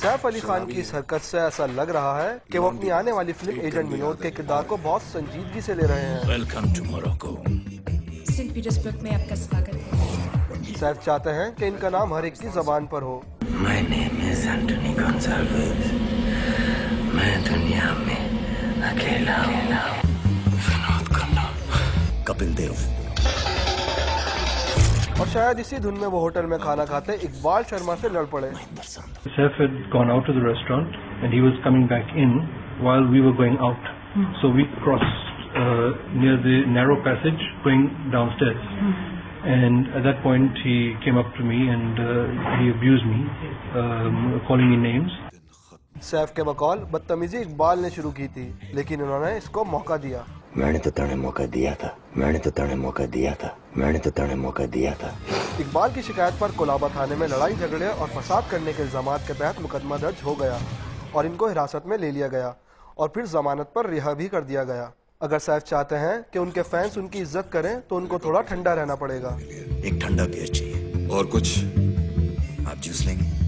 सैफ अली खान की इस हरकत से ऐसा लग रहा है कि वो अपनी आने वाली फिल्म एजेंट विनोद के किरदार को बहुत संजीदगी से ले रहे हैं। Welcome to Morocco. Saint Petersburg में आपका स्वागत है। सैफ चाहते हैं कि इनका नाम हर एक की जबान पर हो। My name is Anthony Gonsalves. मैं दुनिया में अकेला विनोद खन्ना, कपिल देव। और शायद इसी धुन में वो होटल में खाना खाते इकबाल शर्मा से लड़ पड़े। Saif had gone out to the restaurant and he was coming back in while we were going out. So we crossed near the narrow passage going downstairs. And at that point he came up to me and he abused me, calling me names. Saif के बकौल बदतमीजी इकबाल ने शुरू की थी, लेकिन उन्होंने इसको मौका दिया। मैंने तो तने मौका दिया था, मैंने तो तने मौका दिया था, मैंने तो तने मौका दिया था। इकबाल की शिकायत पर कोलाबा थाने में लड़ाई झगड़े और फसाद करने के इल्जामात के तहत मुकदमा दर्ज हो गया और इनको हिरासत में ले लिया गया और फिर जमानत पर रिहा भी कर दिया गया। अगर सैफ चाहते हैं कि उनके फैंस उनकी इज्जत करें तो उनको थोड़ा ठंडा रहना पड़ेगा। एक ठंडा बियर चाहिए। और कुछ? आप जूस लेंगे?